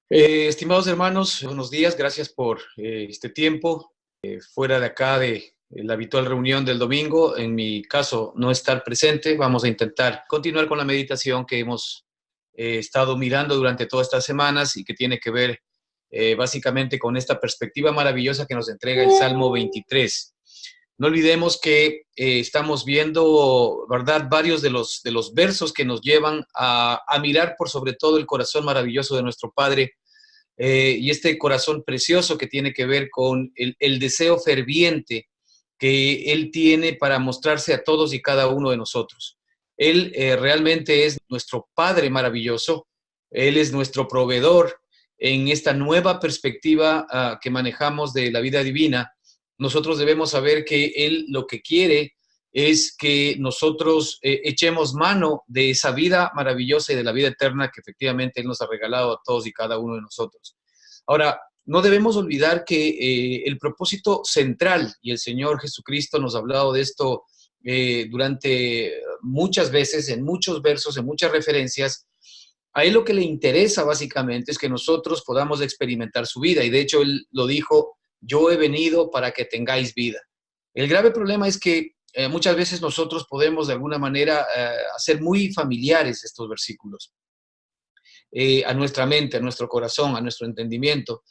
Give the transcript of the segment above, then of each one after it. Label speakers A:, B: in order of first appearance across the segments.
A: Estimados hermanos, buenos días, gracias por este tiempo fuera de acá de la habitual reunión del domingo. En mi caso, no estar presente. Vamos a intentar continuar con la meditación que hemos estado mirando durante todas estas semanas y que tiene que ver básicamente con esta perspectiva maravillosa que nos entrega el Salmo 23. No olvidemos que estamos viendo, ¿verdad?, varios de los versos que nos llevan a mirar por sobre todo el corazón maravilloso de nuestro Padre y este corazón precioso que tiene que ver con el deseo ferviente que Él tiene para mostrarse a todos y cada uno de nosotros. Él realmente es nuestro Padre maravilloso, Él es nuestro proveedor en esta nueva perspectiva que manejamos de la vida divina. Nosotros debemos saber que Él lo que quiere es que nosotros echemos mano de esa vida maravillosa y de la vida eterna que efectivamente Él nos ha regalado a todos y cada uno de nosotros. Ahora, no debemos olvidar que el propósito central, y el Señor Jesucristo nos ha hablado de esto durante muchas veces, en muchos versos, en muchas referencias, a Él lo que le interesa básicamente es que nosotros podamos experimentar su vida, y de hecho Él lo dijo: yo he venido para que tengáis vida. El grave problema es que muchas veces nosotros podemos de alguna manera hacer muy familiares estos versículos a nuestra mente, a nuestro corazón, a nuestro entendimiento,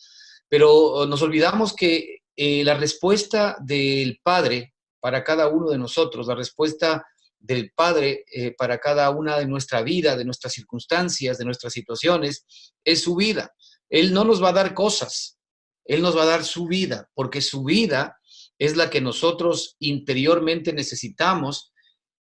A: pero nos olvidamos que la respuesta del Padre para cada uno de nosotros, la respuesta del Padre para cada una de nuestra vida, de nuestras circunstancias, de nuestras situaciones, es su vida. Él no nos va a dar cosas, Él nos va a dar su vida, porque su vida es la que nosotros interiormente necesitamos,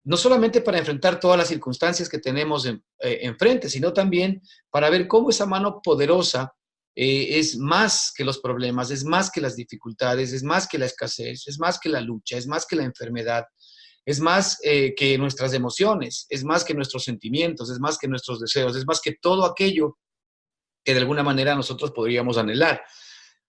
A: no solamente para enfrentar todas las circunstancias que tenemos enfrente, sino también para ver cómo esa mano poderosa es más que los problemas, es más que las dificultades, es más que la escasez, es más que la lucha, es más que la enfermedad, es más que nuestras emociones, es más que nuestros sentimientos, es más que nuestros deseos, es más que todo aquello que de alguna manera nosotros podríamos anhelar.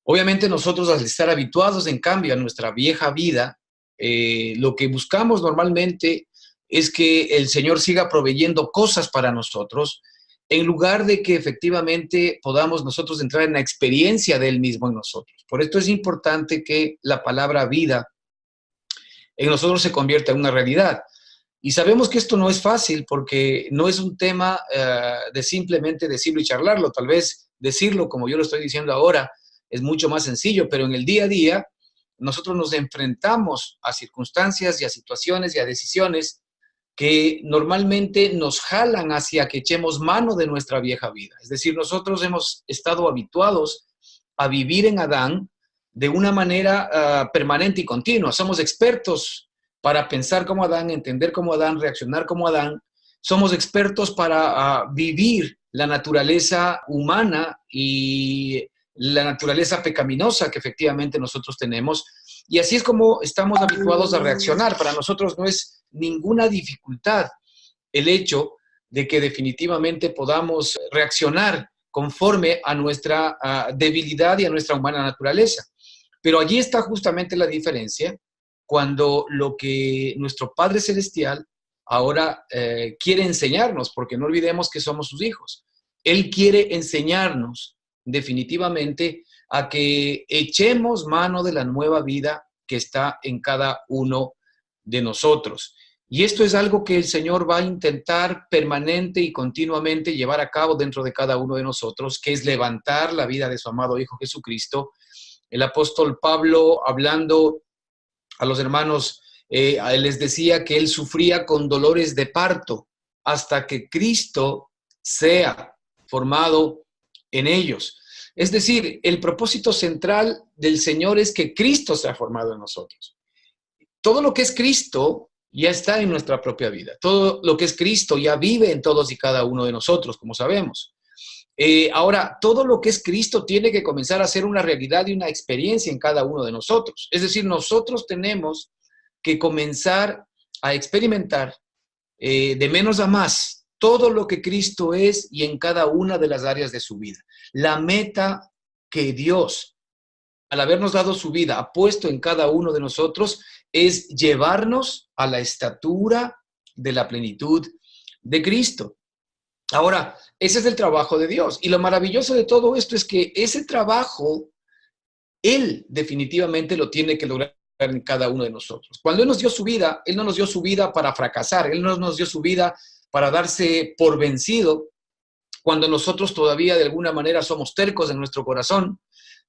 A: Obviamente nosotros, al estar habituados en cambio a nuestra vieja vida, lo que buscamos normalmente es que el Señor siga proveyendo cosas para nosotros, en lugar de que efectivamente podamos nosotros entrar en la experiencia de Él mismo en nosotros. Por esto es importante que la palabra vida en nosotros se convierta en una realidad. Y sabemos que esto no es fácil porque no es un tema de simplemente decirlo y charlarlo. Tal vez decirlo como yo lo estoy diciendo ahora es mucho más sencillo, pero en el día a día nosotros nos enfrentamos a circunstancias y a situaciones y a decisiones que normalmente nos jalan hacia que echemos mano de nuestra vieja vida. Es decir, nosotros hemos estado habituados a vivir en Adán de una manera permanente y continua. Somos expertos para pensar como Adán, entender como Adán, reaccionar como Adán. Somos expertos para vivir la naturaleza humana y la naturaleza pecaminosa que efectivamente nosotros tenemos. Y así es como estamos habituados a reaccionar. Para nosotros no es ninguna dificultad el hecho de que definitivamente podamos reaccionar conforme a nuestra debilidad y a nuestra humana naturaleza. Pero allí está justamente la diferencia cuando lo que nuestro Padre Celestial ahora quiere enseñarnos, porque no olvidemos que somos sus hijos. Él quiere enseñarnos definitivamente a que echemos mano de la nueva vida que está en cada uno de nosotros. Y esto es algo que el Señor va a intentar permanente y continuamente llevar a cabo dentro de cada uno de nosotros, que es levantar la vida de su amado Hijo Jesucristo. El apóstol Pablo, hablando a los hermanos, les decía que él sufría con dolores de parto hasta que Cristo sea formado en ellos. Es decir, el propósito central del Señor es que Cristo sea formado en nosotros. Todo lo que es Cristo ya está en nuestra propia vida. Todo lo que es Cristo ya vive en todos y cada uno de nosotros, como sabemos. Ahora, todo lo que es Cristo tiene que comenzar a ser una realidad y una experiencia en cada uno de nosotros. Es decir, nosotros tenemos que comenzar a experimentar de menos a más todo lo que Cristo es y en cada una de las áreas de su vida. La meta que Dios, al habernos dado su vida, ha puesto en cada uno de nosotros es llevarnos a la estatura de la plenitud de Cristo. Ahora, ese es el trabajo de Dios. Y lo maravilloso de todo esto es que ese trabajo, Él definitivamente lo tiene que lograr en cada uno de nosotros. Cuando Él nos dio su vida, Él no nos dio su vida para fracasar, Él no nos dio su vida para darse por vencido, cuando nosotros todavía de alguna manera somos tercos en nuestro corazón,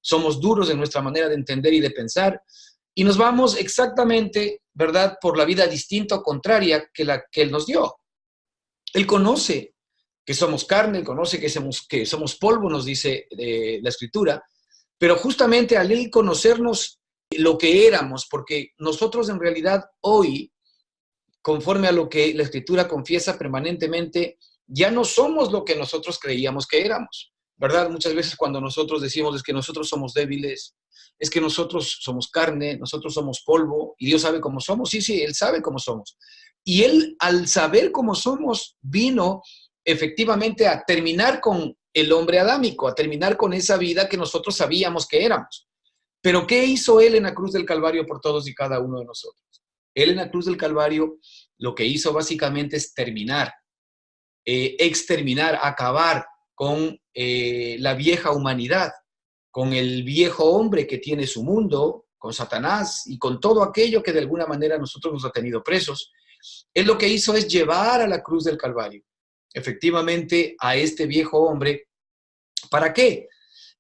A: somos duros en nuestra manera de entender y de pensar, y nos vamos exactamente, ¿verdad?, por la vida distinta o contraria que la que Él nos dio. Él conoce que somos carne, Él conoce que somos polvo, nos dice la Escritura, pero justamente al Él conocernos lo que éramos, porque nosotros en realidad hoy, conforme a lo que la Escritura confiesa permanentemente, ya no somos lo que nosotros creíamos que éramos, ¿verdad? Muchas veces cuando nosotros decimos es que nosotros somos débiles, es que nosotros somos carne, nosotros somos polvo, y Dios sabe cómo somos. Sí, sí, Él sabe cómo somos. Y Él, al saber cómo somos, vino efectivamente a terminar con el hombre adámico, a terminar con esa vida que nosotros sabíamos que éramos. Pero ¿qué hizo Él en la cruz del Calvario por todos y cada uno de nosotros? Él en la cruz del Calvario lo que hizo básicamente es terminar, exterminar, acabar con la vieja humanidad, con el viejo hombre que tiene su mundo, con Satanás y con todo aquello que de alguna manera nosotros nos ha tenido presos. Él lo que hizo es llevar a la cruz del Calvario, efectivamente, a este viejo hombre. ¿Para qué?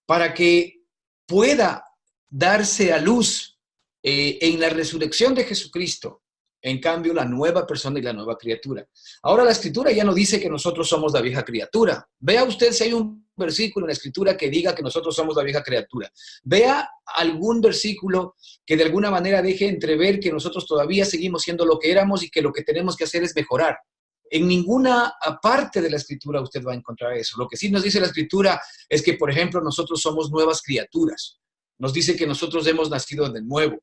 A: Para que pueda darse a luz en la resurrección de Jesucristo, en cambio, la nueva persona y la nueva criatura. Ahora la Escritura ya no dice que nosotros somos la vieja criatura. Vea usted si hay un versículo en la Escritura que diga que nosotros somos la vieja criatura. Vea algún versículo que de alguna manera deje entrever que nosotros todavía seguimos siendo lo que éramos y que lo que tenemos que hacer es mejorar. En ninguna parte de la Escritura usted va a encontrar eso. Lo que sí nos dice la Escritura es que, por ejemplo, nosotros somos nuevas criaturas. Nos dice que nosotros hemos nacido de nuevo.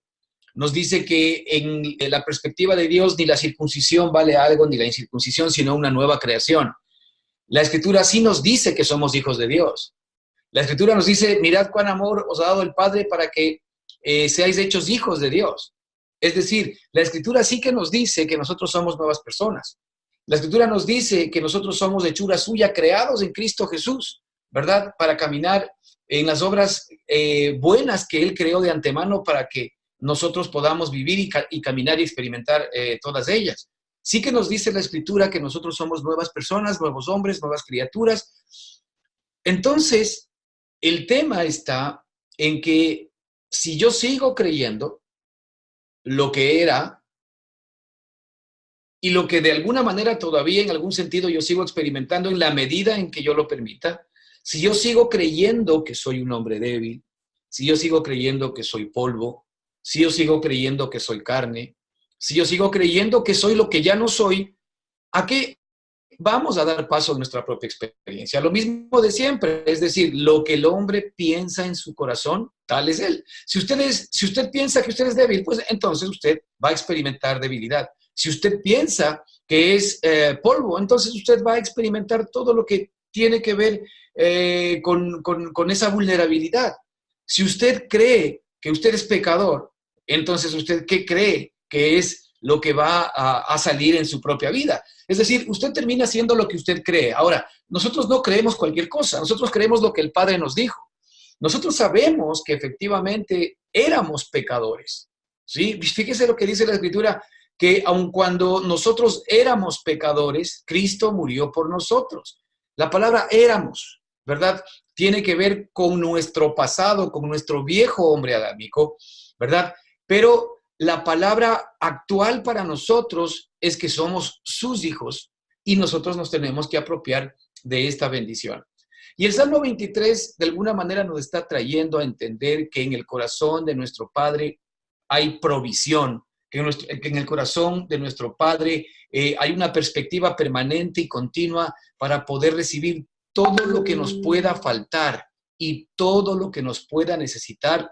A: Nos dice que en la perspectiva de Dios ni la circuncisión vale algo, ni la incircuncisión, sino una nueva creación. La Escritura sí nos dice que somos hijos de Dios. La Escritura nos dice, mirad cuán amor os ha dado el Padre para que seáis hechos hijos de Dios. Es decir, la Escritura sí que nos dice que nosotros somos nuevas personas. La Escritura nos dice que nosotros somos hechura suya, creados en Cristo Jesús, ¿verdad? Para caminar en las obras buenas que Él creó de antemano para que nosotros podamos vivir y caminar y experimentar todas ellas. Sí que nos dice la Escritura que nosotros somos nuevas personas, nuevos hombres, nuevas criaturas. Entonces, el tema está en que si yo sigo creyendo lo que era y lo que de alguna manera todavía en algún sentido yo sigo experimentando en la medida en que yo lo permita, si yo sigo creyendo que soy un hombre débil, si yo sigo creyendo que soy polvo, si yo sigo creyendo que soy carne, si yo sigo creyendo que soy lo que ya no soy, ¿a qué vamos a dar paso a nuestra propia experiencia? Lo mismo de siempre, es decir, lo que el hombre piensa en su corazón, tal es él. Si usted piensa que usted es débil, pues entonces usted va a experimentar debilidad. Si usted piensa que es polvo, entonces usted va a experimentar todo lo que tiene que ver con esa vulnerabilidad. Si usted cree que usted es pecador, entonces usted, ¿qué cree que es lo que va a salir en su propia vida? Es decir, usted termina siendo lo que usted cree. Ahora, nosotros no creemos cualquier cosa, nosotros creemos lo que el Padre nos dijo. Nosotros sabemos que efectivamente éramos pecadores, ¿sí? Fíjese lo que dice la Escritura, que aun cuando nosotros éramos pecadores, Cristo murió por nosotros. La palabra éramos, ¿verdad? Tiene que ver con nuestro pasado, con nuestro viejo hombre adámico, ¿verdad? Pero la palabra actual para nosotros es que somos sus hijos y nosotros nos tenemos que apropiar de esta bendición. Y el Salmo 23 de alguna manera nos está trayendo a entender que en el corazón de nuestro Padre hay provisión, que en el corazón de nuestro Padre hay una perspectiva permanente y continua para poder recibir todo lo que nos pueda faltar y todo lo que nos pueda necesitar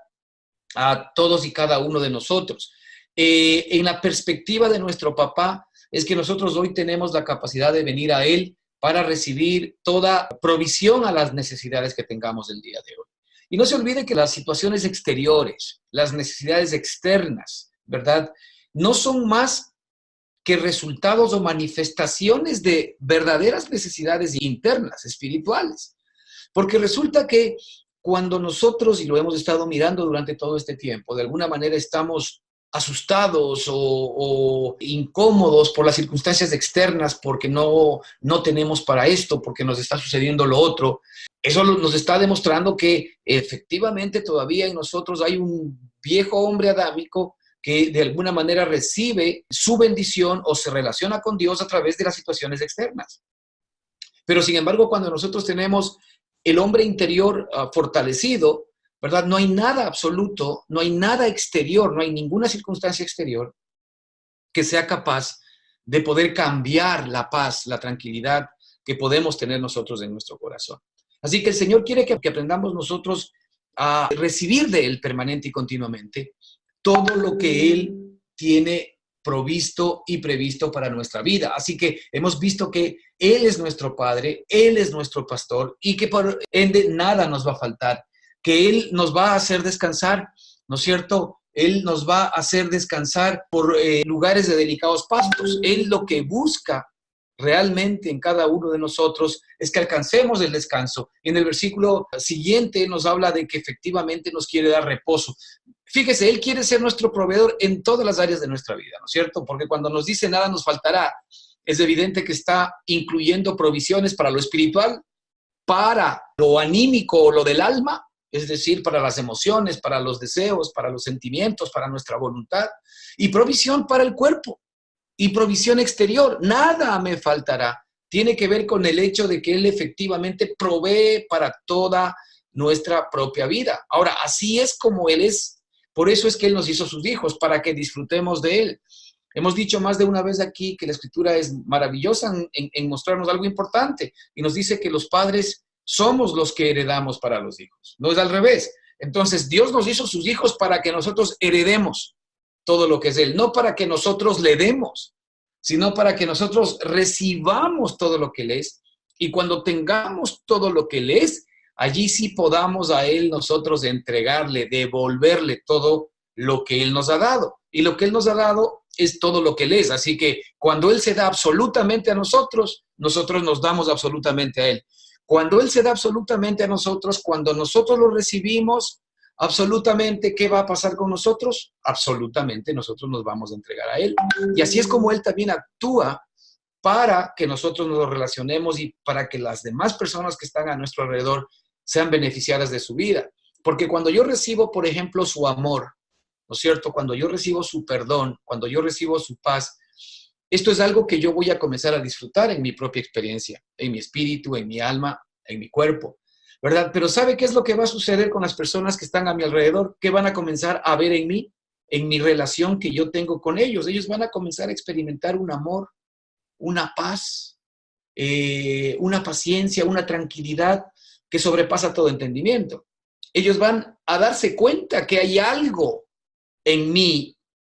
A: a todos y cada uno de nosotros. En la perspectiva de nuestro papá, es que nosotros hoy tenemos la capacidad de venir a Él para recibir toda provisión a las necesidades que tengamos el día de hoy. Y no se olvide que las situaciones exteriores, las necesidades externas, ¿verdad?, no son más que resultados o manifestaciones de verdaderas necesidades internas, espirituales. Porque resulta que cuando nosotros, y lo hemos estado mirando durante todo este tiempo, de alguna manera estamos asustados o incómodos por las circunstancias externas, porque no tenemos para esto, porque nos está sucediendo lo otro, eso nos está demostrando que efectivamente todavía en nosotros hay un viejo hombre adámico que de alguna manera recibe su bendición o se relaciona con Dios a través de las situaciones externas. Pero sin embargo, cuando nosotros tenemos el hombre interior fortalecido, ¿verdad? No hay nada absoluto, no hay nada exterior, no hay ninguna circunstancia exterior que sea capaz de poder cambiar la paz, la tranquilidad que podemos tener nosotros en nuestro corazón. Así que el Señor quiere que aprendamos nosotros a recibir de Él permanente y continuamente todo lo que Él tiene provisto y previsto para nuestra vida. Así que hemos visto que Él es nuestro Padre, Él es nuestro pastor y que por ende nada nos va a faltar, que Él nos va a hacer descansar, ¿no es cierto? Él nos va a hacer descansar por lugares de delicados pastos. Él lo que busca realmente en cada uno de nosotros es que alcancemos el descanso. En el versículo siguiente nos habla de que efectivamente nos quiere dar reposo. Fíjese, Él quiere ser nuestro proveedor en todas las áreas de nuestra vida, ¿no es cierto? Porque cuando nos dice nada nos faltará, es evidente que está incluyendo provisiones para lo espiritual, para lo anímico o lo del alma, es decir, para las emociones, para los deseos, para los sentimientos, para nuestra voluntad, y provisión para el cuerpo, y provisión exterior. Nada me faltará. Tiene que ver con el hecho de que Él efectivamente provee para toda nuestra propia vida. Ahora, así es como Él es. Por eso es que Él nos hizo sus hijos, para que disfrutemos de Él. Hemos dicho más de una vez aquí que la Escritura es maravillosa en mostrarnos algo importante, y nos dice que los padres somos los que heredamos para los hijos. No es al revés. Entonces, Dios nos hizo sus hijos para que nosotros heredemos todo lo que es Él, no para que nosotros le demos, sino para que nosotros recibamos todo lo que Él es, y cuando tengamos todo lo que Él es, allí sí podamos a Él nosotros entregarle, devolverle todo lo que Él nos ha dado. Y lo que Él nos ha dado es todo lo que Él es. Así que cuando Él se da absolutamente a nosotros, nosotros nos damos absolutamente a Él. Cuando Él se da absolutamente a nosotros, cuando nosotros lo recibimos absolutamente, ¿qué va a pasar con nosotros? Absolutamente nosotros nos vamos a entregar a Él. Y así es como Él también actúa para que nosotros nos relacionemos y para que las demás personas que están a nuestro alrededor sean beneficiadas de su vida. Porque cuando yo recibo, por ejemplo, su amor, ¿no es cierto? Cuando yo recibo su perdón, cuando yo recibo su paz, esto es algo que yo voy a comenzar a disfrutar en mi propia experiencia, en mi espíritu, en mi alma, en mi cuerpo, ¿verdad? Pero ¿sabe qué es lo que va a suceder con las personas que están a mi alrededor? ¿Qué van a comenzar a ver en mí? En mi relación que yo tengo con ellos. Ellos van a comenzar a experimentar un amor, una paz, una paciencia, una tranquilidad que sobrepasa todo entendimiento. Ellos van a darse cuenta que hay algo en mí,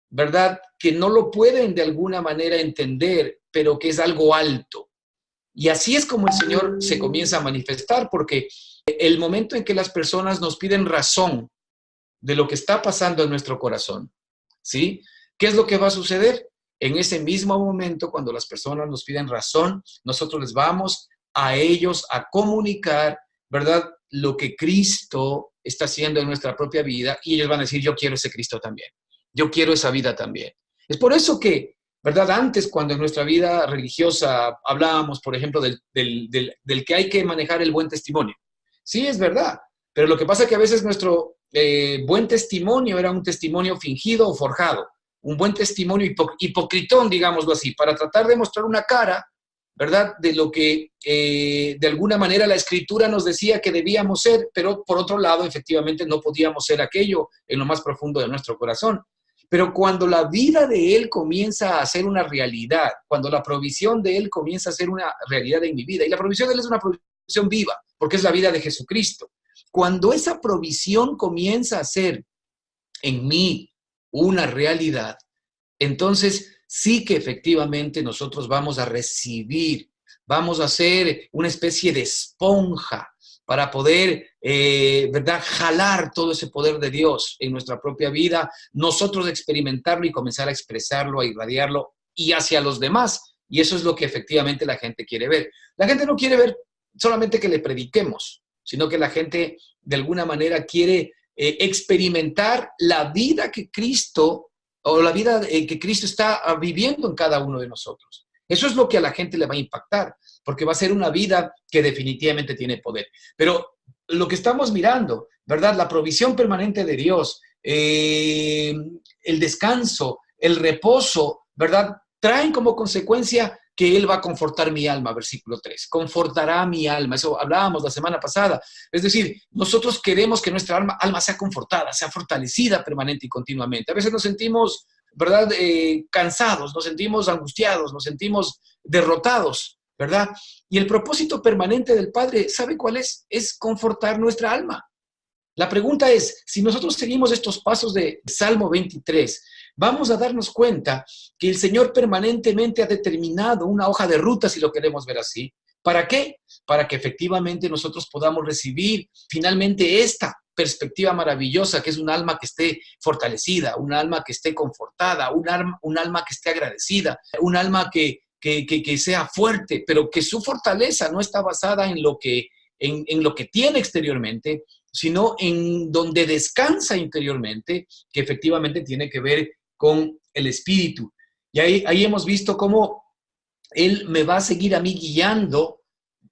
A: ¿verdad? Que no lo pueden de alguna manera entender, pero que es algo alto. Y así es como el Señor se comienza a manifestar, porque el momento en que las personas nos piden razón de lo que está pasando en nuestro corazón, ¿sí? ¿Qué es lo que va a suceder? En ese mismo momento, cuando las personas nos piden razón, nosotros les vamos a ellos a comunicar, ¿verdad?, lo que Cristo está haciendo en nuestra propia vida, y ellos van a decir, yo quiero ese Cristo también. Yo quiero esa vida también. Es por eso que, ¿verdad? Antes, cuando en nuestra vida religiosa hablábamos, por ejemplo, del que hay que manejar el buen testimonio. Sí, es verdad. Pero lo que pasa es que a veces nuestro buen testimonio era un testimonio fingido o forjado. Un buen testimonio hipocritón, digámoslo así, para tratar de mostrar una cara, ¿verdad?, de lo que de alguna manera la Escritura nos decía que debíamos ser, pero por otro lado, efectivamente, no podíamos ser aquello en lo más profundo de nuestro corazón. Pero cuando la vida de Él comienza a ser una realidad, cuando la provisión de Él comienza a ser una realidad en mi vida, y la provisión de Él es una provisión viva, porque es la vida de Jesucristo. Cuando esa provisión comienza a ser en mí una realidad, entonces sí que efectivamente nosotros vamos a recibir, vamos a ser una especie de esponja para poder, ¿verdad?, jalar todo ese poder de Dios en nuestra propia vida, nosotros experimentarlo y comenzar a expresarlo, a irradiarlo y hacia los demás. Y eso es lo que efectivamente la gente quiere ver. La gente no quiere ver solamente que le prediquemos, sino que la gente de alguna manera quiere experimentar la vida que Cristo, o la vida que Cristo está viviendo en cada uno de nosotros. Eso es lo que a la gente le va a impactar, porque va a ser una vida que definitivamente tiene poder. Pero lo que estamos mirando, ¿verdad? La provisión permanente de Dios, el descanso, el reposo, ¿verdad? Traen como consecuencia que Él va a confortar mi alma, versículo 3. Confortará mi alma. Eso hablábamos la semana pasada. Es decir, nosotros queremos que nuestra alma sea confortada, sea fortalecida permanente y continuamente. A veces nos sentimos, ¿verdad? Cansados, nos sentimos angustiados, nos sentimos derrotados, ¿verdad? Y el propósito permanente del Padre, ¿sabe cuál es? Es confortar nuestra alma. La pregunta es, si nosotros seguimos estos pasos de Salmo 23, vamos a darnos cuenta que el Señor permanentemente ha determinado una hoja de ruta, si lo queremos ver así. ¿Para qué? Para que efectivamente nosotros podamos recibir finalmente esta perspectiva maravillosa, que es un alma que esté fortalecida, un alma que esté confortada, un alma que esté agradecida, un alma que sea fuerte, pero que su fortaleza no está basada en lo que tiene exteriormente, sino en donde descansa interiormente, que efectivamente tiene que ver con el espíritu. Y ahí hemos visto cómo Él me va a seguir a mí guiando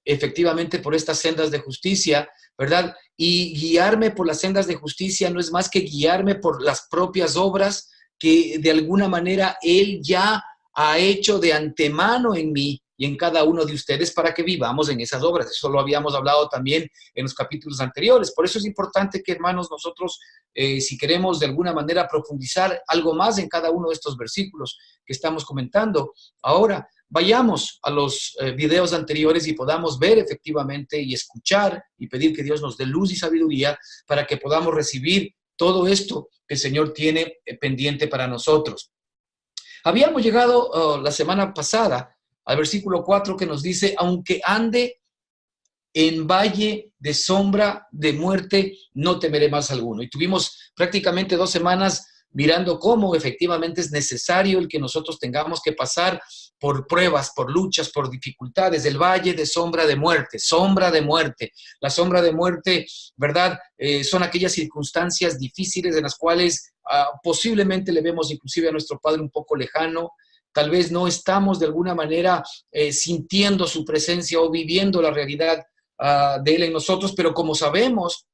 A: efectivamente por estas sendas de justicia, ¿verdad? Y guiarme por las sendas de justicia no es más que guiarme por las propias obras que de alguna manera Él ya ha hecho de antemano en mí y en cada uno de ustedes para que vivamos en esas obras. Eso lo habíamos hablado también en los capítulos anteriores. Por eso es importante que, hermanos, nosotros, si queremos de alguna manera profundizar algo más en cada uno de estos versículos que estamos comentando, ahora vayamos a los videos anteriores y podamos ver efectivamente y escuchar y pedir que Dios nos dé luz y sabiduría para que podamos recibir todo esto que el Señor tiene pendiente para nosotros. Habíamos llegado la semana pasada al versículo 4 que nos dice, aunque ande en valle de sombra de muerte, no temeré más alguno. Y tuvimos prácticamente 2 semanas mirando cómo efectivamente es necesario el que nosotros tengamos que pasar por pruebas, por luchas, por dificultades, del valle de sombra de muerte, sombra de muerte. La sombra de muerte, ¿verdad? Son aquellas circunstancias difíciles en las cuales posiblemente le vemos inclusive a nuestro Padre un poco lejano. Tal vez no estamos de alguna manera sintiendo su presencia o viviendo la realidad de Él en nosotros, pero como sabemos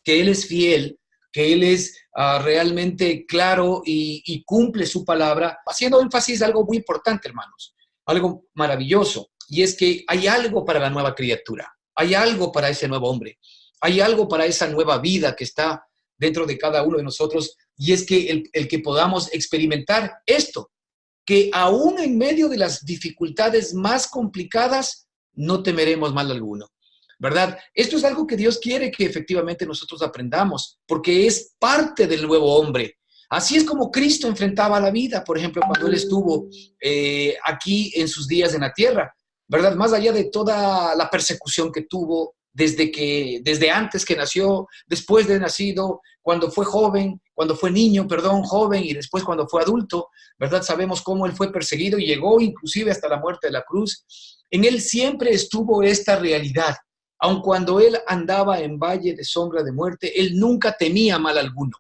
A: que Él es fiel, que Él es realmente claro y cumple su palabra, haciendo énfasis en algo muy importante, hermanos, algo maravilloso, y es que hay algo para la nueva criatura, hay algo para ese nuevo hombre, hay algo para esa nueva vida que está dentro de cada uno de nosotros, y es que el que podamos experimentar esto, que aún en medio de las dificultades más complicadas, no temeremos mal alguno, ¿verdad? Esto es algo que Dios quiere que efectivamente nosotros aprendamos, porque es parte del nuevo hombre. Así es como Cristo enfrentaba la vida, por ejemplo, cuando Él estuvo aquí en sus días en la tierra, ¿verdad? Más allá de toda la persecución que tuvo, desde antes que nació, después de nacido, cuando fue joven, cuando fue niño, perdón, joven, y después cuando fue adulto, ¿verdad? Sabemos cómo Él fue perseguido y llegó inclusive hasta la muerte de la cruz. En Él siempre estuvo esta realidad. Aun cuando Él andaba en valle de sombra de muerte, Él nunca temía mal alguno.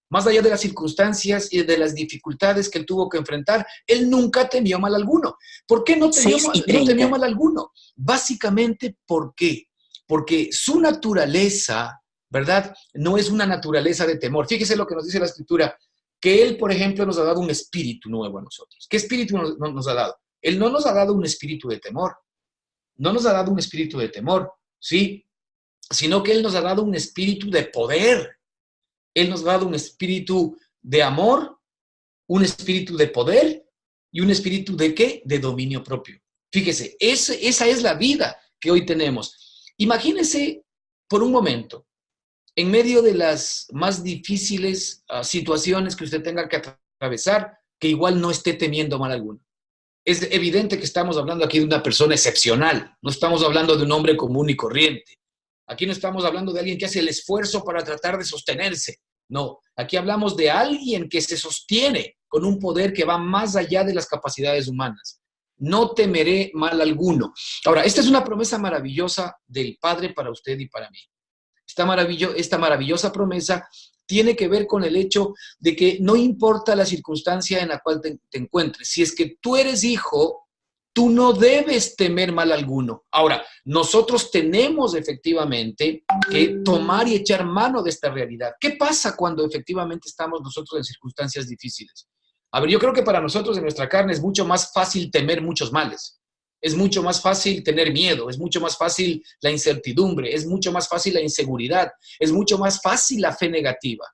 A: Más allá de las circunstancias y de las dificultades que Él tuvo que enfrentar, Él nunca temió mal alguno. ¿Por qué no temió mal alguno? Básicamente, ¿por qué? Porque su naturaleza, ¿verdad? No es una naturaleza de temor. Fíjese lo que nos dice la Escritura, que Él, por ejemplo, nos ha dado un espíritu nuevo a nosotros. ¿Qué espíritu nos ha dado? Él no nos ha dado un espíritu de temor. No nos ha dado un espíritu de temor, ¿sí? Sino que Él nos ha dado un espíritu de poder. Él nos ha dado un espíritu de amor, un espíritu de poder y un espíritu ¿de qué? De dominio propio. Fíjese, esa es la vida que hoy tenemos. Imagínese por un momento, en medio de las más difíciles situaciones que usted tenga que atravesar, que igual no esté temiendo mal alguno. Es evidente que estamos hablando aquí de una persona excepcional, no estamos hablando de un hombre común y corriente. Aquí no estamos hablando de alguien que hace el esfuerzo para tratar de sostenerse. No, aquí hablamos de alguien que se sostiene con un poder que va más allá de las capacidades humanas. No temeré mal alguno. Ahora, esta es una promesa maravillosa del Padre para usted y para mí. Esta maravillosa promesa tiene que ver con el hecho de que no importa la circunstancia en la cual te encuentres. Si es que tú eres hijo, tú no debes temer mal alguno. Ahora, nosotros tenemos efectivamente que tomar y echar mano de esta realidad. ¿Qué pasa cuando efectivamente estamos nosotros en circunstancias difíciles? A ver, yo creo que para nosotros en nuestra carne es mucho más fácil temer muchos males. Es mucho más fácil tener miedo, es mucho más fácil la incertidumbre, es mucho más fácil la inseguridad, es mucho más fácil la fe negativa,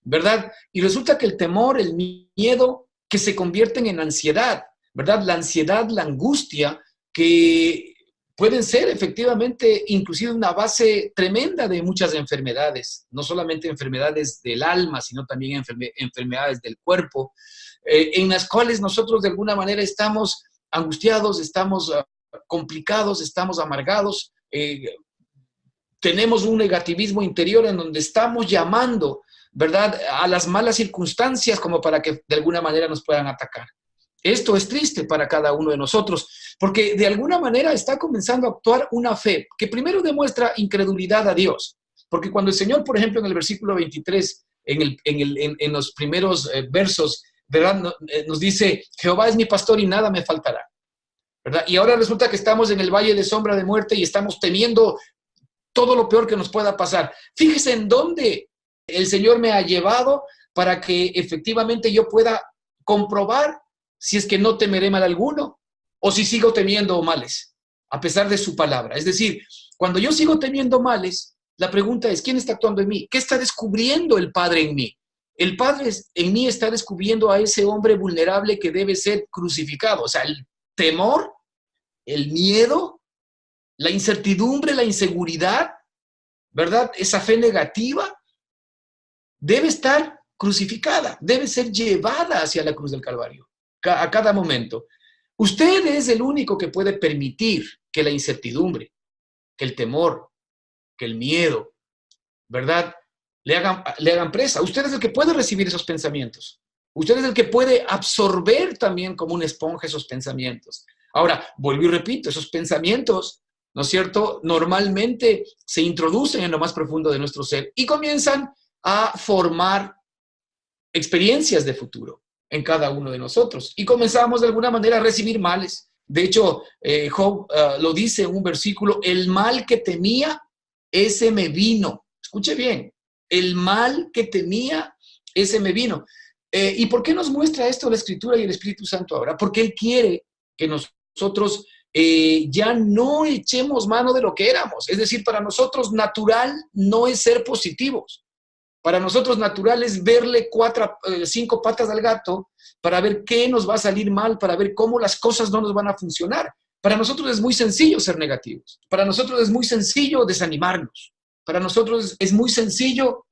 A: ¿verdad? Y resulta que el temor, el miedo, que se convierten en ansiedad, ¿verdad? La ansiedad, la angustia, que pueden ser efectivamente inclusive una base tremenda de muchas enfermedades, no solamente enfermedades del alma, sino también enfermedades del cuerpo, en las cuales nosotros de alguna manera estamos angustiados, estamos complicados, estamos amargados, tenemos un negativismo interior en donde estamos llamando, ¿verdad?, a las malas circunstancias como para que de alguna manera nos puedan atacar. Esto es triste para cada uno de nosotros, porque de alguna manera está comenzando a actuar una fe que primero demuestra incredulidad a Dios, porque cuando el Señor, por ejemplo, en el versículo 23, en los primeros versos, ¿verdad?, nos dice, Jehová es mi pastor y nada me faltará, ¿verdad? Y ahora resulta que estamos en el valle de sombra de muerte y estamos temiendo todo lo peor que nos pueda pasar. Fíjese en dónde el Señor me ha llevado para que efectivamente yo pueda comprobar si es que no temeré mal alguno o si sigo temiendo males, a pesar de su palabra. Es decir, cuando yo sigo temiendo males, la pregunta es, ¿quién está actuando en mí? ¿Qué está descubriendo el Padre en mí? El Padre en mí está descubriendo a ese hombre vulnerable que debe ser crucificado. O sea, el temor, el miedo, la incertidumbre, la inseguridad, ¿verdad? Esa fe negativa debe estar crucificada, debe ser llevada hacia la cruz del Calvario a cada momento. Usted es el único que puede permitir que la incertidumbre, que el temor, que el miedo, ¿verdad?, le hagan presa. Usted es el que puede recibir esos pensamientos. Usted es el que puede absorber también como una esponja esos pensamientos. Ahora, vuelvo y repito, esos pensamientos, ¿no es cierto?, normalmente se introducen en lo más profundo de nuestro ser y comienzan a formar experiencias de futuro en cada uno de nosotros. Y comenzamos de alguna manera a recibir males. De hecho, Job lo dice en un versículo, el mal que temía, ese me vino. Escuche bien, el mal que temía, ese me vino. ¿Y por qué nos muestra esto la Escritura y el Espíritu Santo ahora? Porque Él quiere que nosotros ya no echemos mano de lo que éramos. Es decir, para nosotros natural no es ser positivos. Para nosotros natural es verle 5 patas al gato para ver qué nos va a salir mal, para ver cómo las cosas no nos van a funcionar. Para nosotros es muy sencillo ser negativos. Para nosotros es muy sencillo desanimarnos. Para nosotros es muy sencillo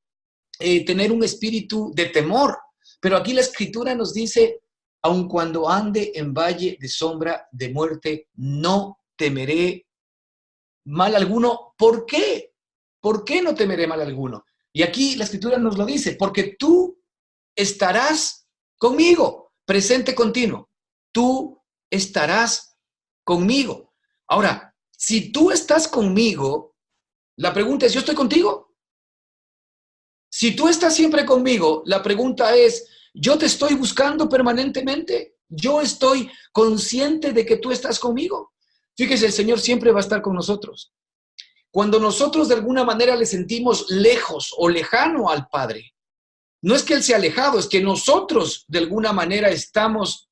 A: tener un espíritu de temor. Pero aquí la Escritura nos dice, aun cuando ande en valle de sombra de muerte, no temeré mal alguno. ¿Por qué? ¿Por qué no temeré mal alguno? Y aquí la Escritura nos lo dice, porque tú estarás conmigo, presente continuo. Tú estarás conmigo. Ahora, si tú estás conmigo, la pregunta es, ¿yo estoy contigo? Si tú estás siempre conmigo, la pregunta es, ¿yo te estoy buscando permanentemente? ¿Yo estoy consciente de que tú estás conmigo? Fíjese, el Señor siempre va a estar con nosotros. Cuando nosotros de alguna manera le sentimos lejos o lejano al Padre, no es que Él sea alejado, es que nosotros de alguna manera estamos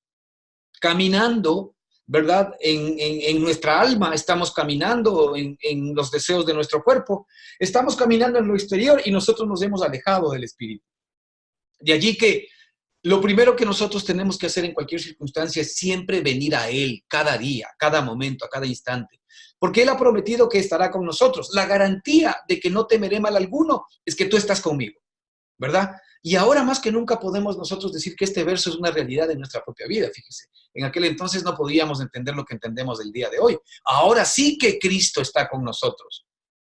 A: caminando, ¿verdad?, en nuestra alma, estamos caminando en los deseos de nuestro cuerpo, estamos caminando en lo exterior y nosotros nos hemos alejado del Espíritu. De allí que lo primero que nosotros tenemos que hacer en cualquier circunstancia es siempre venir a Él, cada día, cada momento, a cada instante. Porque Él ha prometido que estará con nosotros. La garantía de que no temeré mal alguno es que tú estás conmigo, ¿verdad? Y ahora más que nunca podemos nosotros decir que este verso es una realidad de nuestra propia vida, fíjese. En aquel entonces no podíamos entender lo que entendemos el día de hoy. Ahora sí que Cristo está con nosotros.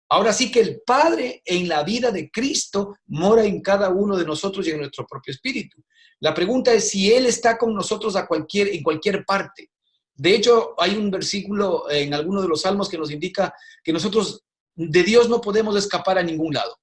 A: Ahora sí que el Padre en la vida de Cristo mora en cada uno de nosotros y en nuestro propio espíritu. La pregunta es si Él está con nosotros en cualquier parte. De hecho, hay un versículo en alguno de los salmos que nos indica que nosotros de Dios no podemos escapar a ningún lado,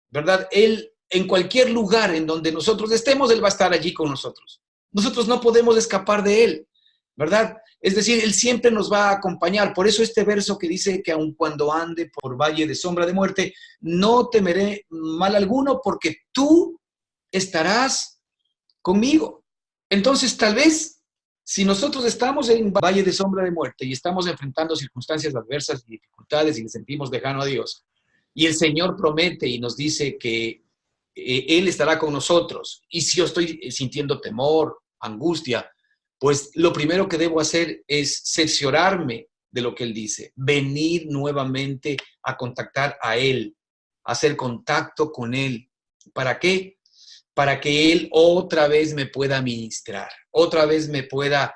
A: ¿verdad? Él, en cualquier lugar en donde nosotros estemos, Él va a estar allí con nosotros. Nosotros no podemos escapar de Él, ¿verdad? Es decir, Él siempre nos va a acompañar. Por eso este verso que dice que aun cuando ande por valle de sombra de muerte, no temeré mal alguno porque tú estarás conmigo. Entonces, tal vez, si nosotros estamos en valle de sombra de muerte y estamos enfrentando circunstancias adversas y dificultades y le sentimos lejano a Dios, y el Señor promete y nos dice que Él estará con nosotros, y si yo estoy sintiendo temor, angustia, pues lo primero que debo hacer es cerciorarme de lo que Él dice, venir nuevamente a contactar a Él, hacer contacto con Él. ¿Para qué? Para que Él otra vez me pueda ministrar, otra vez me pueda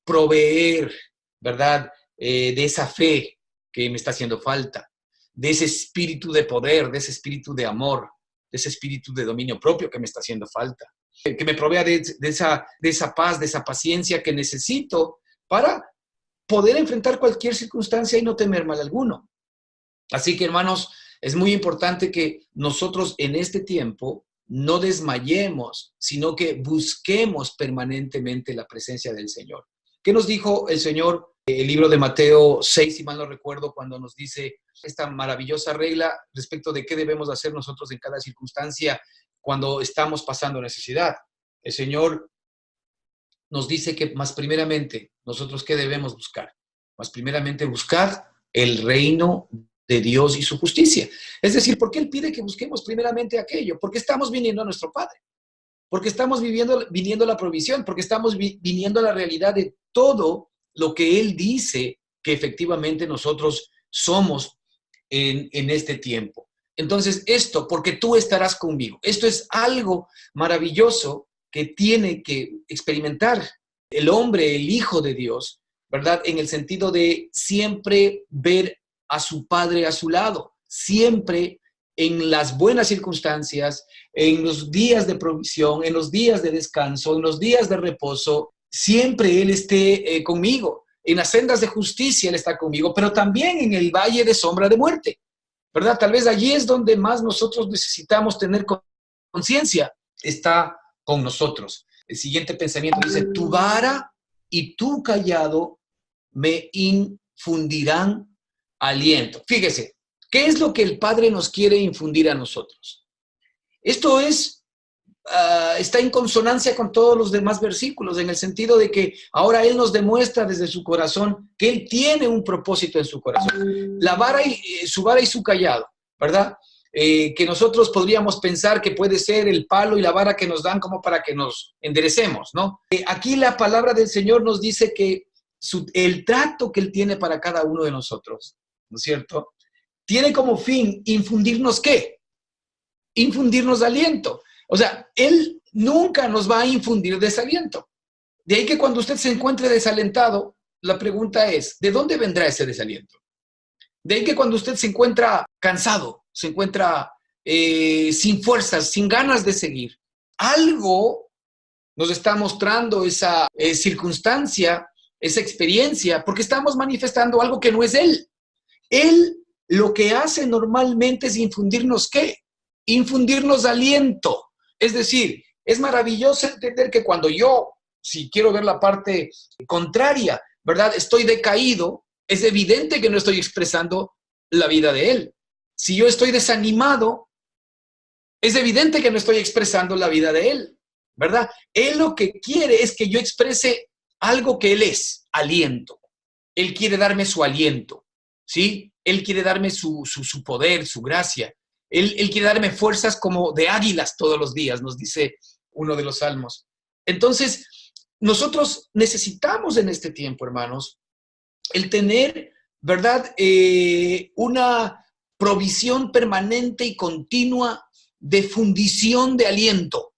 A: proveer, ¿verdad? De esa fe que me está haciendo falta, de ese espíritu de poder, de ese espíritu de amor, de ese espíritu de dominio propio que me está haciendo falta, que me provea de esa paz, de esa paciencia que necesito para poder enfrentar cualquier circunstancia y no temer mal alguno. Así que, hermanos, es muy importante que nosotros en este tiempo no desmayemos, sino que busquemos permanentemente la presencia del Señor. ¿Qué nos dijo el Señor? El libro de Mateo 6, si mal no recuerdo, cuando nos dice esta maravillosa regla respecto de qué debemos hacer nosotros en cada circunstancia cuando estamos pasando necesidad. El Señor nos dice que más primeramente, nosotros ¿qué debemos buscar? Más primeramente buscar el reino de Dios y su justicia. Es decir, ¿por qué Él pide que busquemos primeramente aquello? Porque estamos viniendo a nuestro Padre, porque estamos viniendo a la provisión, porque estamos viniendo a la realidad de todo lo que Él dice que efectivamente nosotros somos en este tiempo. Entonces, esto, porque tú estarás conmigo, esto es algo maravilloso que tiene que experimentar el hombre, el Hijo de Dios, ¿verdad? En el sentido de siempre ver a su Padre a su lado, siempre en las buenas circunstancias, en los días de provisión, en los días de descanso, en los días de reposo, siempre Él esté conmigo. En las sendas de justicia Él está conmigo, pero también en el valle de sombra de muerte, ¿verdad? Tal vez allí es donde más nosotros necesitamos tener conciencia. Está con nosotros. El siguiente pensamiento dice, tu vara y tu callado me infundirán aliento. Fíjese, ¿qué es lo que el Padre nos quiere infundir a nosotros? Esto está en consonancia con todos los demás versículos, en el sentido de que ahora Él nos demuestra desde su corazón que Él tiene un propósito en su corazón. Su vara y su callado, ¿verdad? Que nosotros podríamos pensar que puede ser el palo y la vara que nos dan como para que nos enderecemos, ¿no? Aquí la palabra del Señor nos dice que el trato que Él tiene para cada uno de nosotros, ¿no es cierto? Tiene como fin infundirnos ¿qué? Infundirnos aliento. O sea, Él nunca nos va a infundir desaliento. De ahí que cuando usted se encuentre desalentado, la pregunta es, ¿de dónde vendrá ese desaliento? De ahí que cuando usted se encuentra cansado, se encuentra sin fuerzas, sin ganas de seguir, algo nos está mostrando esa circunstancia, esa experiencia, porque estamos manifestando algo que no es Él. Él lo que hace normalmente es infundirnos ¿qué? Infundirnos aliento. Es decir, es maravilloso entender que cuando yo, si quiero ver la parte contraria, ¿verdad? Estoy decaído, es evidente que no estoy expresando la vida de Él. Si yo estoy desanimado, es evidente que no estoy expresando la vida de Él, ¿verdad? Él lo que quiere es que yo exprese algo que Él es, aliento. Él quiere darme su aliento, ¿sí? Él quiere darme su poder, su gracia. Él quiere darme fuerzas como de águilas todos los días, nos dice uno de los salmos. Entonces, nosotros necesitamos en este tiempo, hermanos, el tener, ¿verdad? Una provisión permanente y continua de fundición de aliento.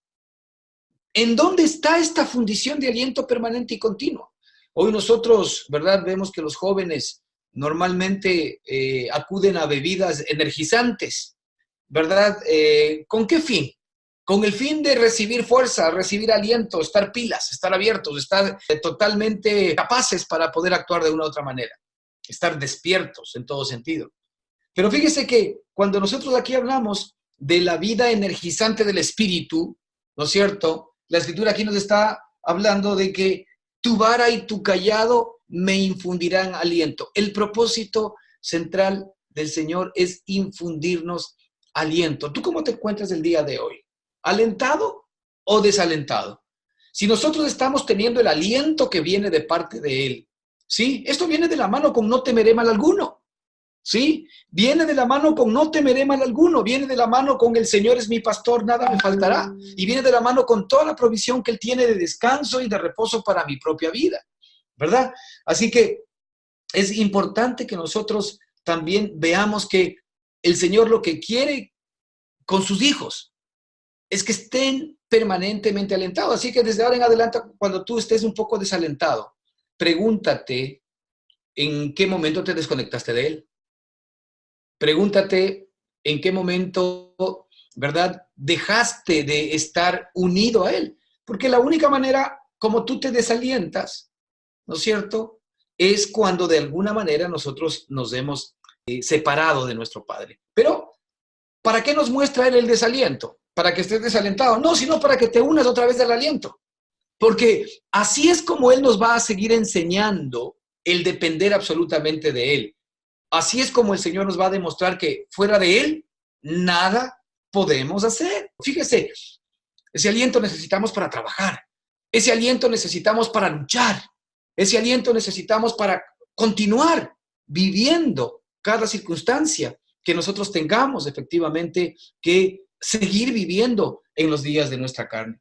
A: ¿En dónde está esta fundición de aliento permanente y continua? Hoy nosotros, ¿verdad? Vemos que los jóvenes normalmente acuden a bebidas energizantes, ¿verdad? ¿Con qué fin? Con el fin de recibir fuerza, recibir aliento, estar pilas, estar abiertos, estar totalmente capaces para poder actuar de una u otra manera, estar despiertos en todo sentido. Pero fíjese que cuando nosotros aquí hablamos de la vida energizante del espíritu, ¿no es cierto? La escritura aquí nos está hablando de que tu vara y tu cayado me infundirán aliento. El propósito central del Señor es infundirnos aliento. ¿Tú cómo te encuentras el día de hoy? ¿Alentado o desalentado? Si nosotros estamos teniendo el aliento que viene de parte de Él, ¿sí? Esto viene de la mano con no temeré mal alguno, ¿sí? Viene de la mano con no temeré mal alguno, viene de la mano con el Señor es mi pastor, nada me faltará, y viene de la mano con toda la provisión que Él tiene de descanso y de reposo para mi propia vida, ¿verdad? Así que es importante que nosotros también veamos que el Señor lo que quiere con sus hijos es que estén permanentemente alentados. Así que desde ahora en adelante, cuando tú estés un poco desalentado, pregúntate en qué momento te desconectaste de Él. Pregúntate en qué momento, ¿verdad?, dejaste de estar unido a Él. Porque la única manera como tú te desalientas, ¿no es cierto?, es cuando de alguna manera nosotros nos hemos separado de nuestro Padre. Pero, ¿para qué nos muestra Él el desaliento? ¿Para que estés desalentado? No, sino para que te unas otra vez del aliento. Porque así es como Él nos va a seguir enseñando el depender absolutamente de Él. Así es como el Señor nos va a demostrar que fuera de Él, nada podemos hacer. Fíjese, ese aliento necesitamos para trabajar. Ese aliento necesitamos para luchar. Ese aliento necesitamos para continuar viviendo cada circunstancia que nosotros tengamos efectivamente que seguir viviendo en los días de nuestra carne.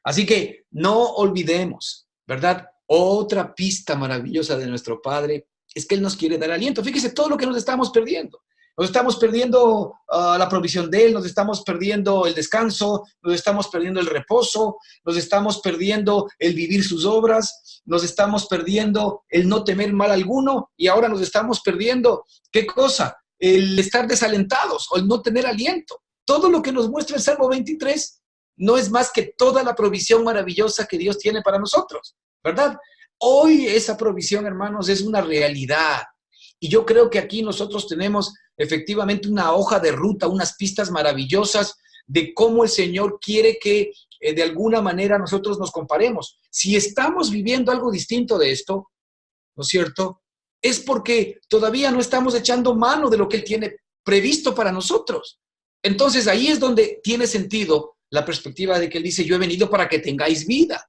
A: Así que no olvidemos, ¿verdad? Otra pista maravillosa de nuestro Padre es que Él nos quiere dar aliento. Fíjese todo lo que nos estamos perdiendo. Nos estamos perdiendo la provisión de Él, nos estamos perdiendo el descanso, nos estamos perdiendo el reposo, nos estamos perdiendo el vivir sus obras, nos estamos perdiendo el no temer mal alguno y ahora nos estamos perdiendo, ¿qué cosa? El estar desalentados o el no tener aliento. Todo lo que nos muestra el Salmo 23 no es más que toda la provisión maravillosa que Dios tiene para nosotros, ¿verdad? Hoy esa provisión, hermanos, es una realidad. Y yo creo que aquí nosotros tenemos efectivamente una hoja de ruta, unas pistas maravillosas de cómo el Señor quiere que de alguna manera nosotros nos comparemos. Si estamos viviendo algo distinto de esto, ¿no es cierto?, es porque todavía no estamos echando mano de lo que Él tiene previsto para nosotros. Entonces ahí es donde tiene sentido la perspectiva de que Él dice, yo he venido para que tengáis vida.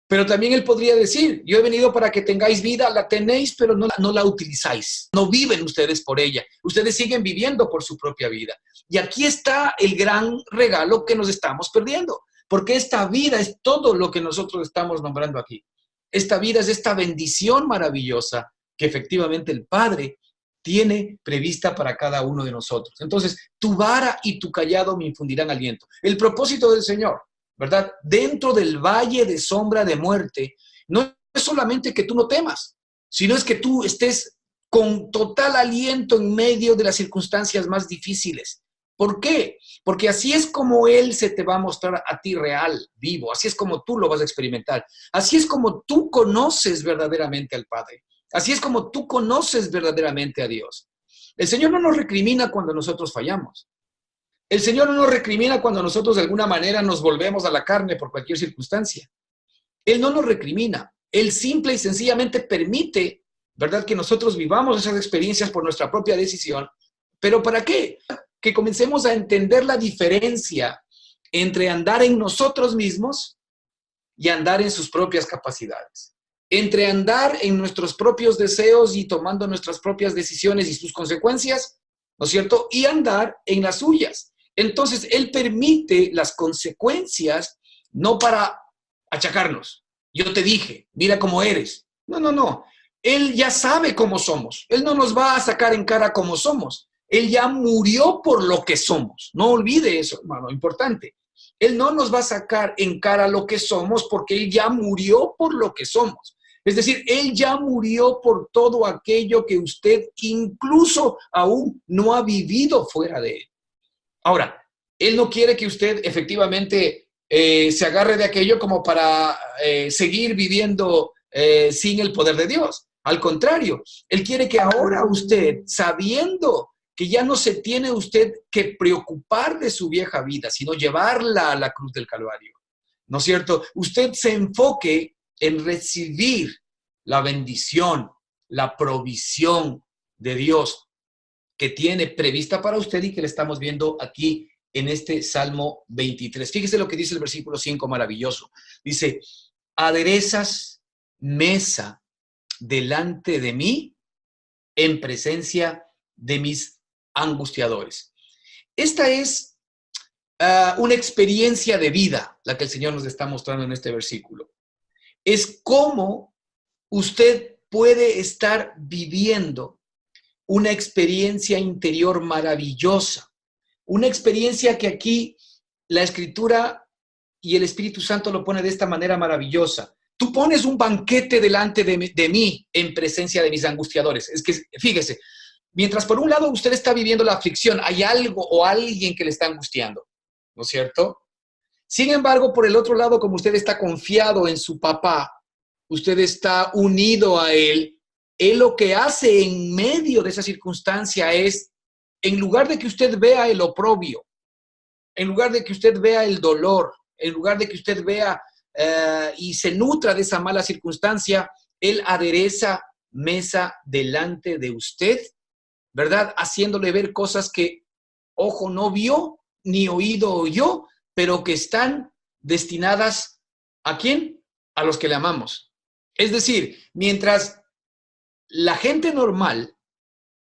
A: Pero también Él podría decir, yo he venido para que tengáis vida, la tenéis, pero no la utilizáis. No viven ustedes por ella. Ustedes siguen viviendo por su propia vida. Y aquí está el gran regalo que nos estamos perdiendo. Porque esta vida es todo lo que nosotros estamos nombrando aquí. Esta vida es esta bendición maravillosa que efectivamente el Padre tiene prevista para cada uno de nosotros. Entonces, tu vara y tu cayado me infundirán aliento. El propósito del Señor, ¿verdad? Dentro del valle de sombra de muerte, no es solamente que tú no temas, sino es que tú estés con total aliento en medio de las circunstancias más difíciles. ¿Por qué? Porque así es como Él se te va a mostrar a ti real, vivo. Así es como tú lo vas a experimentar. Así es como tú conoces verdaderamente al Padre. Así es como tú conoces verdaderamente a Dios. El Señor no nos recrimina cuando nosotros fallamos. El Señor no nos recrimina cuando nosotros de alguna manera nos volvemos a la carne por cualquier circunstancia. Él no nos recrimina. Él simple y sencillamente permite, ¿verdad?, que nosotros vivamos esas experiencias por nuestra propia decisión. ¿Pero para qué? Que comencemos a entender la diferencia entre andar en nosotros mismos y andar en sus propias capacidades. Entre andar en nuestros propios deseos y tomando nuestras propias decisiones y sus consecuencias, ¿no es cierto?, y andar en las suyas. Entonces, Él permite las consecuencias no para achacarnos. Yo te dije, mira cómo eres. No. Él ya sabe cómo somos. Él no nos va a sacar en cara cómo somos. Él ya murió por lo que somos. No olvide eso, hermano, importante. Él no nos va a sacar en cara lo que somos porque Él ya murió por lo que somos. Es decir, Él ya murió por todo aquello que usted incluso aún no ha vivido fuera de Él. Ahora, Él no quiere que usted efectivamente se agarre de aquello como para seguir viviendo sin el poder de Dios. Al contrario, Él quiere que ahora usted, sabiendo que ya no se tiene usted que preocupar de su vieja vida, sino llevarla a la cruz del Calvario, ¿no es cierto? Usted se enfoque en recibir la bendición, la provisión de Dios que tiene prevista para usted y que le estamos viendo aquí en este Salmo 23. Fíjese lo que dice el versículo 5, maravilloso. Dice, aderezas mesa delante de mí en presencia de mis angustiadores. Esta es una experiencia de vida, la que el Señor nos está mostrando en este versículo. Es cómo usted puede estar viviendo una experiencia interior maravillosa, una experiencia que aquí la Escritura y el Espíritu Santo lo pone de esta manera maravillosa. Tú pones un banquete delante de mí en presencia de mis angustiadores. Es que, fíjese, mientras por un lado usted está viviendo la aflicción, hay algo o alguien que le está angustiando, ¿no es cierto? Sin embargo, por el otro lado, como usted está confiado en su papá, usted está unido a él lo que hace en medio de esa circunstancia es, en lugar de que usted vea el oprobio, en lugar de que usted vea el dolor, en lugar de que usted vea y se nutra de esa mala circunstancia, Él adereza mesa delante de usted, ¿verdad? Haciéndole ver cosas que ojo no vio, ni oído oyó, pero que están destinadas ¿a quién? A los que le amamos. Es decir, mientras la gente normal,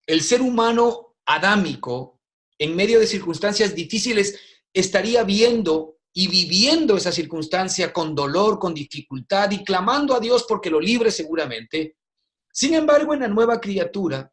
A: el ser humano adámico, en medio de circunstancias difíciles, estaría viendo y viviendo esa circunstancia con dolor, con dificultad y clamando a Dios porque lo libre seguramente. Sin embargo, en la nueva criatura,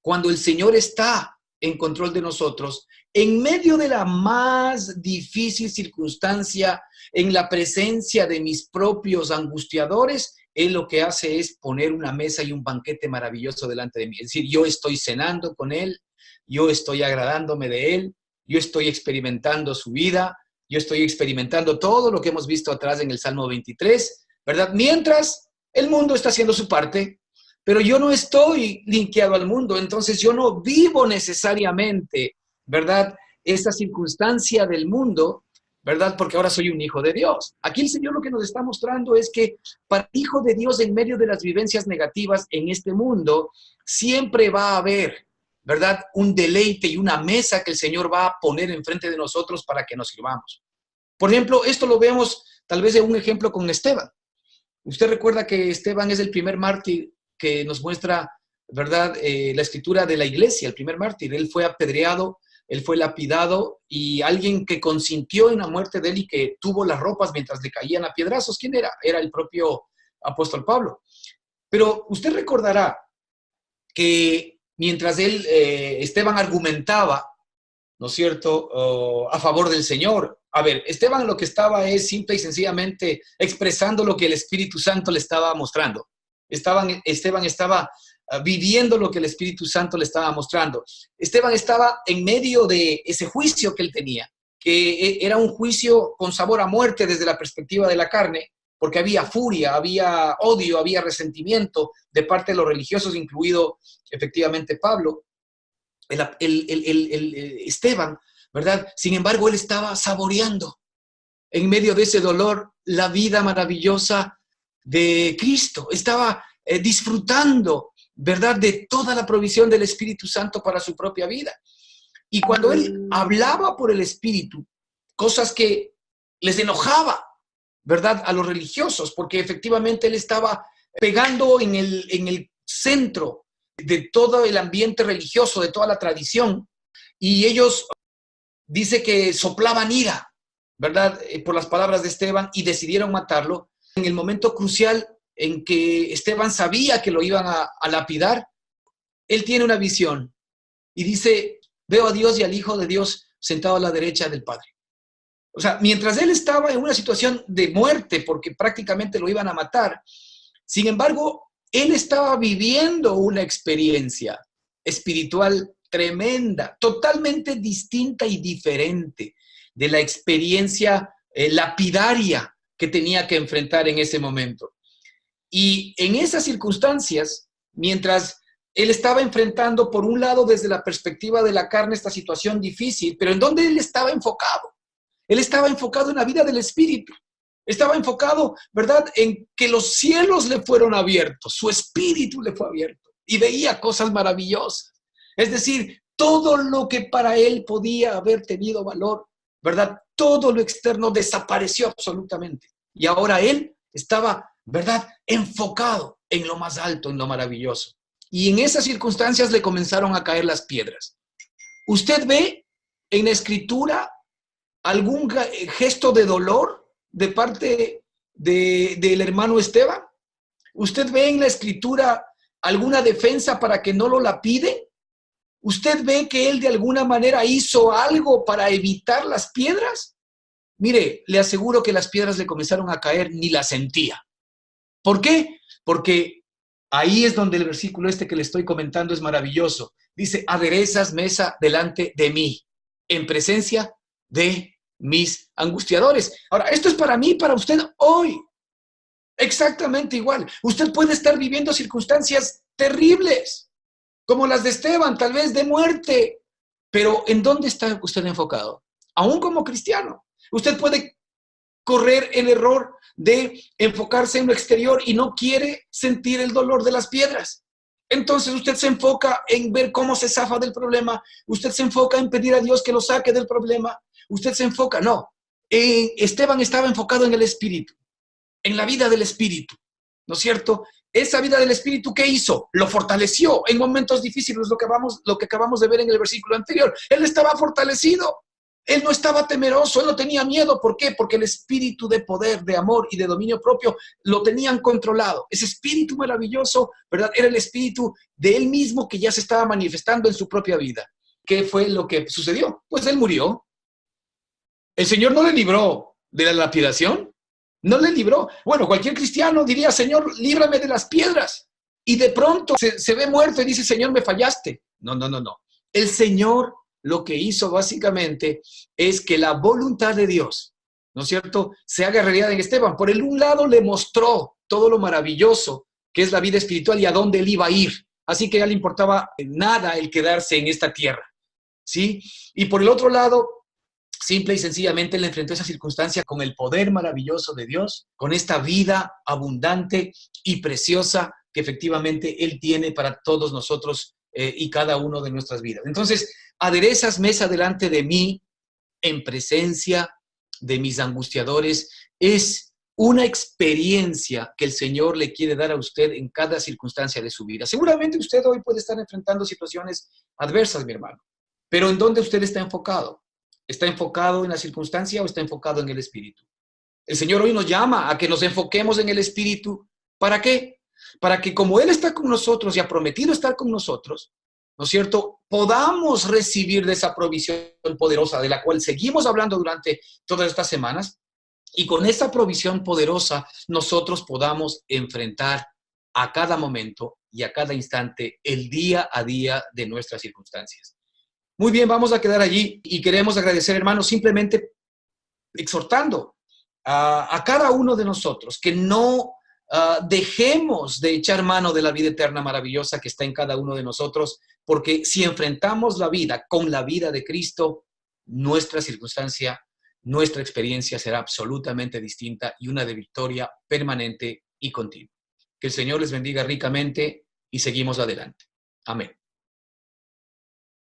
A: cuando el Señor está en control de nosotros, en medio de la más difícil circunstancia, en la presencia de mis propios angustiadores, Él lo que hace es poner una mesa y un banquete maravilloso delante de mí. Es decir, yo estoy cenando con Él, yo estoy agradándome de Él, yo estoy experimentando su vida, yo estoy experimentando todo lo que hemos visto atrás en el Salmo 23, ¿verdad? Mientras el mundo está haciendo su parte, pero yo no estoy linkeado al mundo, entonces yo no vivo necesariamente, ¿verdad? Esa circunstancia del mundo, ¿verdad? Porque ahora soy un hijo de Dios. Aquí el Señor lo que nos está mostrando es que para el hijo de Dios, en medio de las vivencias negativas en este mundo, siempre va a haber, ¿verdad? Un deleite y una mesa que el Señor va a poner enfrente de nosotros para que nos sirvamos. Por ejemplo, esto lo vemos tal vez en un ejemplo con Esteban. Usted recuerda que Esteban es el primer mártir que nos muestra, ¿verdad? La escritura de la iglesia, el primer mártir. Él fue apedreado, él fue lapidado y alguien que consintió en la muerte de él y que tuvo las ropas mientras le caían a piedrazos. ¿Quién era? Era el propio apóstol Pablo. Pero usted recordará que mientras Esteban argumentaba, ¿no es cierto?, a favor del Señor. A ver, Esteban lo que estaba es simple y sencillamente expresando lo que el Espíritu Santo le estaba mostrando. Esteban estaba viviendo lo que el Espíritu Santo le estaba mostrando. Esteban estaba en medio de ese juicio que él tenía, que era un juicio con sabor a muerte desde la perspectiva de la carne, porque había furia, había odio, había resentimiento de parte de los religiosos, incluido efectivamente Pablo, Esteban, ¿verdad? Sin embargo, él estaba saboreando en medio de ese dolor la vida maravillosa de Cristo. Estaba disfrutando, ¿verdad?, de toda la provisión del Espíritu Santo para su propia vida. Y cuando él hablaba por el Espíritu, cosas que les enojaba, ¿verdad?, a los religiosos, porque efectivamente él estaba pegando en el centro de todo el ambiente religioso, de toda la tradición, y ellos, dice que soplaban ira, ¿verdad?, por las palabras de Esteban y decidieron matarlo. En el momento crucial en que Esteban sabía que lo iban a lapidar, él tiene una visión y dice, veo a Dios y al Hijo de Dios sentado a la derecha del Padre. O sea, mientras él estaba en una situación de muerte, porque prácticamente lo iban a matar, Sin embargo, él estaba viviendo una experiencia espiritual tremenda, totalmente distinta y diferente de la experiencia lapidaria que tenía que enfrentar en ese momento. Y en esas circunstancias, mientras él estaba enfrentando, por un lado, desde la perspectiva de la carne, esta situación difícil, pero ¿en dónde él estaba enfocado? Él estaba enfocado en la vida del Espíritu. Estaba enfocado, ¿verdad?, en que los cielos le fueron abiertos, su espíritu le fue abierto y veía cosas maravillosas. Es decir, todo lo que para él podía haber tenido valor, ¿verdad? Todo lo externo desapareció absolutamente. Y ahora él estaba, ¿verdad?, enfocado en lo más alto, en lo maravilloso. Y en esas circunstancias le comenzaron a caer las piedras. ¿Usted ve en la Escritura algún gesto de dolor de parte del hermano Esteban? ¿Usted ve en la Escritura alguna defensa para que no lo lapiden? ¿Usted ve que él de alguna manera hizo algo para evitar las piedras? Mire, le aseguro que las piedras le comenzaron a caer, ni las sentía. ¿Por qué? Porque ahí es donde el versículo este que le estoy comentando es maravilloso. Dice, aderezas mesa delante de mí, en presencia de mis angustiadores. Ahora, esto es para mí y para usted hoy. Exactamente igual. Usted puede estar viviendo circunstancias terribles, como las de Esteban, tal vez de muerte. Pero ¿en dónde está usted enfocado? Aún como cristiano. Usted puede correr el error de enfocarse en lo exterior y no quiere sentir el dolor de las piedras. Entonces usted se enfoca en ver cómo se zafa del problema. Usted se enfoca en pedir a Dios que lo saque del problema. Usted se enfoca, no. Esteban estaba enfocado en el Espíritu, en la vida del Espíritu, ¿no es cierto? Esa vida del Espíritu, ¿qué hizo? Lo fortaleció en momentos difíciles, lo que acabamos de ver en el versículo anterior. Él estaba fortalecido, él no estaba temeroso, él no tenía miedo. ¿Por qué? Porque el espíritu de poder, de amor y de dominio propio lo tenían controlado. Ese espíritu maravilloso, ¿verdad?, era el espíritu de él mismo que ya se estaba manifestando en su propia vida. ¿Qué fue lo que sucedió? Pues él murió. El Señor no le libró de la lapidación. No le libró. Bueno, cualquier cristiano diría, Señor, líbrame de las piedras. Y de pronto se ve muerto y dice, Señor, me fallaste. No. El Señor lo que hizo básicamente es que la voluntad de Dios, ¿no es cierto?, se haga realidad en Esteban. Por el un lado le mostró todo lo maravilloso que es la vida espiritual y a dónde él iba a ir. Así que ya le importaba nada el quedarse en esta tierra, ¿sí? Y por el otro lado, simple y sencillamente le enfrentó esa circunstancia con el poder maravilloso de Dios, con esta vida abundante y preciosa que efectivamente Él tiene para todos nosotros y cada uno de nuestras vidas. Entonces, aderezas mesa delante de mí en presencia de mis angustiadores. Es una experiencia que el Señor le quiere dar a usted en cada circunstancia de su vida. Seguramente usted hoy puede estar enfrentando situaciones adversas, mi hermano, pero ¿en dónde usted está enfocado? ¿Está enfocado en la circunstancia o está enfocado en el Espíritu? El Señor hoy nos llama a que nos enfoquemos en el Espíritu. ¿Para qué? Para que como Él está con nosotros y ha prometido estar con nosotros, ¿no es cierto?, podamos recibir de esa provisión poderosa de la cual seguimos hablando durante todas estas semanas, y con esa provisión poderosa nosotros podamos enfrentar a cada momento y a cada instante el día a día de nuestras circunstancias. Muy bien, vamos a quedar allí y queremos agradecer, hermanos, simplemente exhortando a cada uno de nosotros que no dejemos de echar mano de la vida eterna maravillosa que está en cada uno de nosotros, porque si enfrentamos la vida con la vida de Cristo, nuestra circunstancia, nuestra experiencia será absolutamente distinta y una de victoria permanente y continua. Que el Señor les bendiga ricamente y seguimos adelante. Amén.